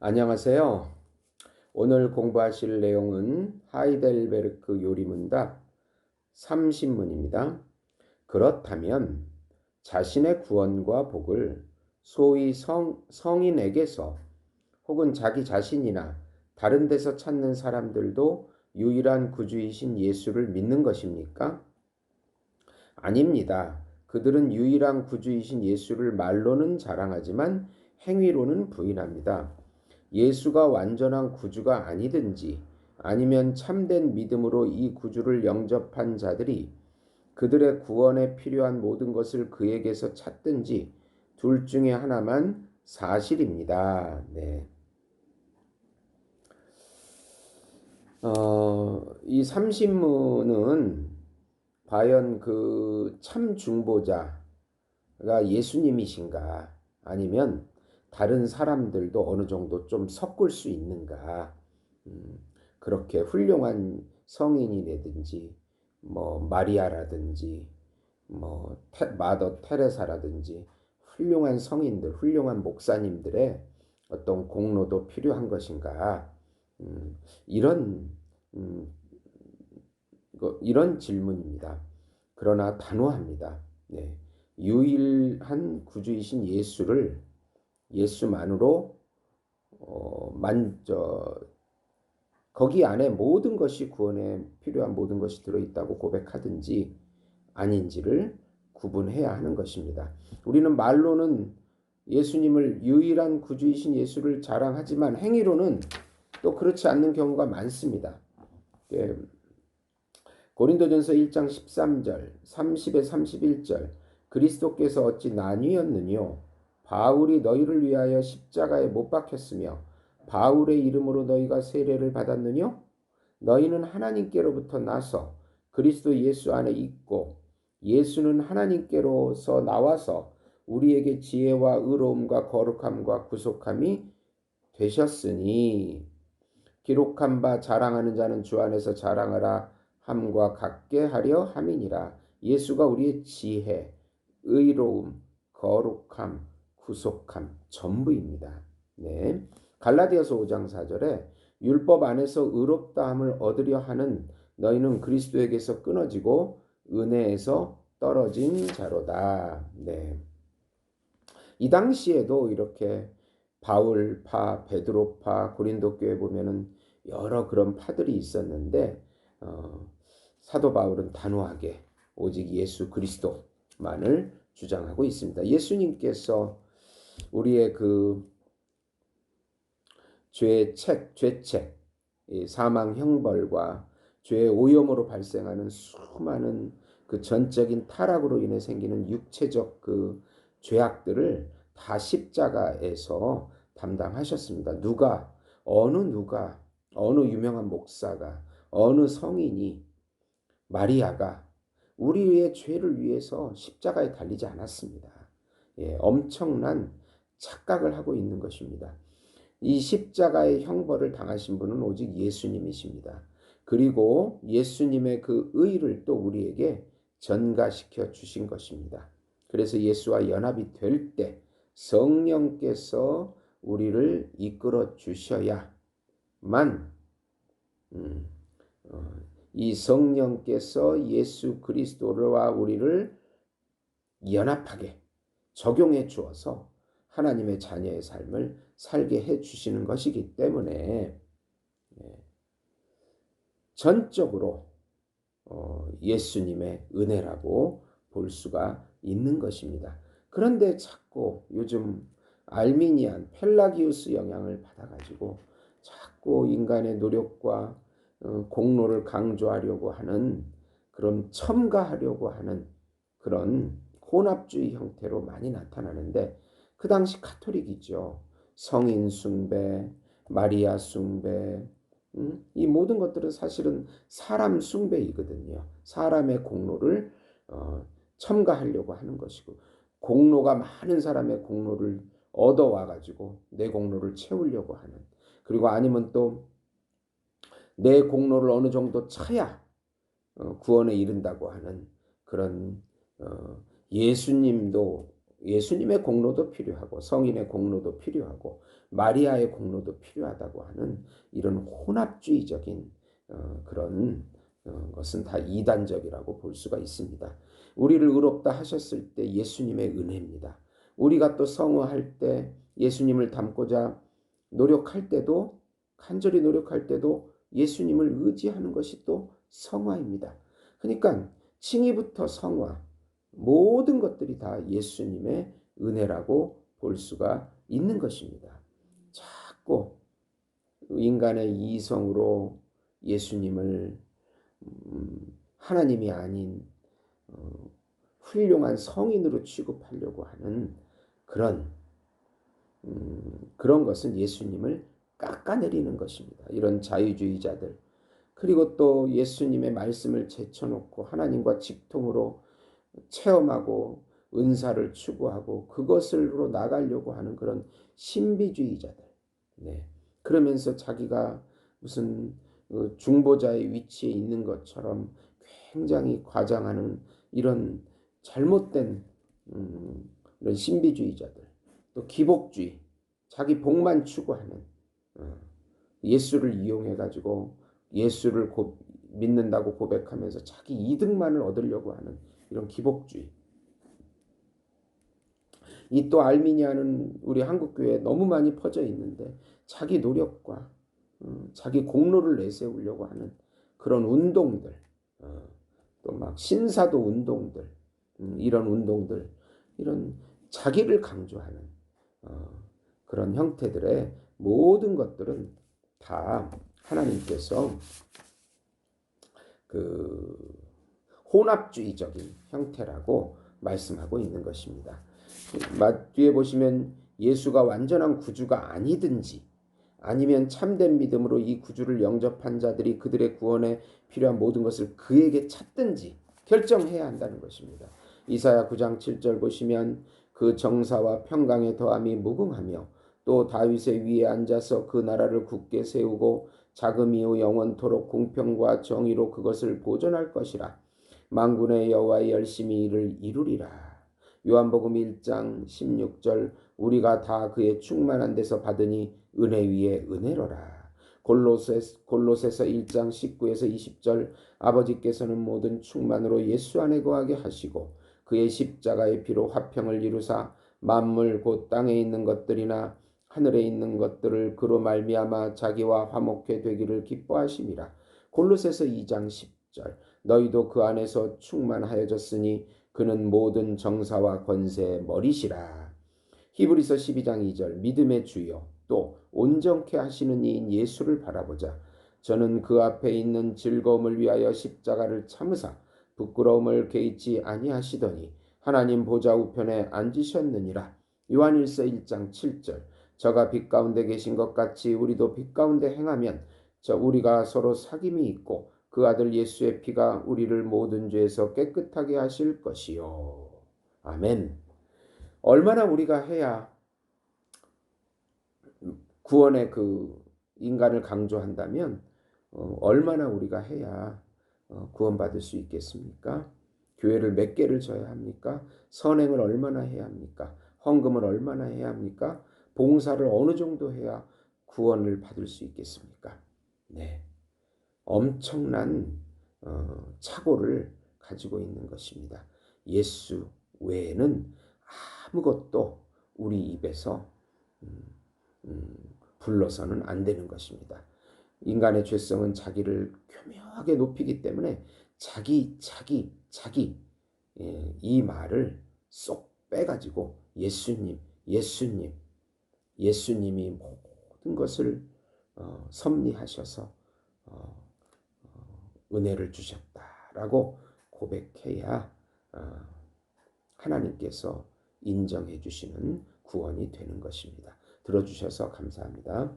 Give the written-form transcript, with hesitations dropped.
안녕하세요. 오늘 공부하실 내용은 하이델베르크 요리문답 30문입니다. 그렇다면 자신의 구원과 복을 소위 성인에게서 혹은 자기 자신이나 다른 데서 찾는 사람들도 유일한 구주이신 예수를 믿는 것입니까? 아닙니다. 그들은 유일한 구주이신 예수를 말로는 자랑하지만 행위로는 부인합니다. 예수가 완전한 구주가 아니든지 아니면 참된 믿음으로 이 구주를 영접한 자들이 그들의 구원에 필요한 모든 것을 그에게서 찾든지 둘 중에 하나만 사실입니다. 네. 이 삼신문은 과연 그 참 중보자가 예수님이신가 아니면 다른 사람들도 어느 정도 좀 섞을 수 있는가, 그렇게 훌륭한 성인이라든지 뭐 마리아라든지 뭐 마더 테레사라든지 훌륭한 성인들, 훌륭한 목사님들의 어떤 공로도 필요한 것인가, 이런 음, 이런 질문입니다. 그러나 단호합니다. 네. 유일한 구주이신 예수만으로 거기 안에 모든 것이 구원에 필요한 모든 것이 들어있다고 고백하든지 아닌지를 구분해야 하는 것입니다. 우리는 말로는 예수님을 유일한 구주이신 예수를 자랑하지만 행위로는 또 그렇지 않는 경우가 많습니다. 예, 고린도전서 1장 13절, 30에 31절 그리스도께서 어찌 나뉘었느뇨? 바울이 너희를 위하여 십자가에 못 박혔으며 바울의 이름으로 너희가 세례를 받았느뇨? 너희는 하나님께로부터 나서 그리스도 예수 안에 있고 예수는 하나님께로서 나와서 우리에게 지혜와 의로움과 거룩함과 구속함이 되셨으니 기록한 바 자랑하는 자는 주 안에서 자랑하라 함과 같게 하려 함이니라. 예수가 우리의 지혜, 의로움, 거룩함, 구속함 전부입니다. 네. 갈라디아서 5장 4절에 율법 안에서 의롭다함을 얻으려 하는 너희는 그리스도에게서 끊어지고 은혜에서 떨어진 자로다. 네. 이 당시에도 이렇게 바울파, 베드로파, 고린도 교회 보면은 여러 그런 파들이 있었는데 사도 바울은 단호하게 오직 예수 그리스도만을 주장하고 있습니다. 예수님께서 우리의 그 죄책, 사망 형벌과 죄의 오염으로 발생하는 수많은 그 전적인 타락으로 인해 생기는 육체적 그 죄악들을 다 십자가에서 담당하셨습니다. 누가, 어느 유명한 목사가, 어느 성인이, 마리아가 우리의 죄를 위해서 십자가에 달리지 않았습니다. 예, 엄청난 착각을 하고 있는 것입니다. 이 십자가의 형벌을 당하신 분은 오직 예수님이십니다. 그리고 예수님의 그 의를 또 우리에게 전가시켜 주신 것입니다. 그래서 예수와 연합이 될 때 성령께서 우리를 이끌어 주셔야만 음, 이 성령께서 예수 그리스도와 우리를 연합하게 적용해 주어서 하나님의 자녀의 삶을 살게 해 주시는 것이기 때문에 전적으로 예수님의 은혜라고 볼 수가 있는 것입니다. 그런데 자꾸 요즘 알미니안 펠라기우스 영향을 받아가지고 자꾸 인간의 노력과 공로를 강조하려고 하는, 그런 첨가하려고 하는 그런 혼합주의 형태로 많이 나타나는데, 그 당시 카톨릭이죠. 성인 숭배, 마리아 숭배, 이 모든 것들은 사실은 사람 숭배이거든요. 사람의 공로를 첨가하려고 하는 것이고, 공로가 많은 사람의 공로를 얻어와 가지고 내 공로를 채우려고 하는, 그리고 아니면 또 내 공로를 어느 정도 차야 구원에 이른다고 하는 그런, 예수님도 예수님의 공로도 필요하고 성인의 공로도 필요하고 마리아의 공로도 필요하다고 하는 이런 혼합주의적인 그런 것은 다 이단적이라고 볼 수가 있습니다. 우리를 의롭다 하셨을 때 예수님의 은혜입니다. 우리가 또 성화할 때 예수님을 닮고자 노력할 때도 간절히 노력할 때도 예수님을 의지하는 것이 또 성화입니다. 그러니까 칭의부터 성화 모든 것들이 다 예수님의 은혜라고 볼 수가 있는 것입니다. 자꾸 인간의 이성으로 예수님을 하나님이 아닌 훌륭한 성인으로 취급하려고 하는 그런 것은 예수님을 깎아내리는 것입니다. 이런 자유주의자들, 그리고 또 예수님의 말씀을 제쳐놓고 하나님과 직통으로 체험하고 은사를 추구하고 그것으로 나가려고 하는 그런 신비주의자들. 네. 그러면서 자기가 무슨 중보자의 위치에 있는 것처럼 굉장히 과장하는 이런 잘못된 이런 신비주의자들. 또 기복주의, 자기 복만 추구하는 예수를 이용해 가지고 예수를 믿는다고 고백하면서 자기 이득만을 얻으려고 하는 이런 기복주의. 이 또 알미니아는 우리 한국교회에 너무 많이 퍼져 있는데 자기 노력과 자기 공로를 내세우려고 하는 그런 운동들, 또 막 신사도 운동들, 이런 운동들, 이런 자기를 강조하는 그런 형태들의 모든 것들은 다 하나님께서 그 혼합주의적인 형태라고 말씀하고 있는 것입니다. 뒤에 보시면 예수가 완전한 구주가 아니든지 아니면 참된 믿음으로 이 구주를 영접한 자들이 그들의 구원에 필요한 모든 것을 그에게 찾든지 결정해야 한다는 것입니다. 이사야 9장 7절 보시면 그 정사와 평강의 더함이 무궁하며 또 다윗의 위에 앉아서 그 나라를 굳게 세우고 자금 이후 영원토록 공평과 정의로 그것을 보존할 것이라. 만군의 여호와의 열심히 이를 이루리라. 요한복음 1장 16절 우리가 다 그의 충만한 데서 받으니 은혜 위에 은혜로라. 골로새서 1장 19에서 20절 아버지께서는 모든 충만으로 예수 안에 거하게 하시고 그의 십자가의 피로 화평을 이루사 만물 곧 땅에 있는 것들이나 하늘에 있는 것들을 그로 말미암아 자기와 화목해 되기를 기뻐하심이라. 골로새서 2장 10절 너희도 그 안에서 충만하여졌으니 그는 모든 정사와 권세의 머리시라. 히브리서 12장 2절 믿음의 주요 또 온전케 하시는 이인 예수를 바라보자. 저는 그 앞에 있는 즐거움을 위하여 십자가를 참으사 부끄러움을 개의치 아니하시더니 하나님 보좌 우편에 앉으셨느니라. 요한일서 1장 7절 저가 빛 가운데 계신 것 같이 우리도 빛 가운데 행하면 우리가 서로 사귐이 있고 그 아들 예수의 피가 우리를 모든 죄에서 깨끗하게 하실 것이요. 아멘. 얼마나 우리가 해야 구원의 그 인간을 강조한다면 얼마나 우리가 해야 구원받을 수 있겠습니까? 교회를 몇 개를 져야 합니까? 선행을 얼마나 해야 합니까? 헌금을 얼마나 해야 합니까? 봉사를 어느 정도 해야 구원을 받을 수 있겠습니까? 네, 엄청난 착오를 가지고 있는 것입니다. 예수 외에는 아무것도 우리 입에서 불러서는 안 되는 것입니다. 인간의 죄성은 자기를 교묘하게 높이기 때문에 자기 이 말을 쏙 빼가지고 예수님이 모든 것을 섭리하셔서 은혜를 주셨다라고 고백해야 하나님께서 인정해 주시는 구원이 되는 것입니다. 들어주셔서 감사합니다.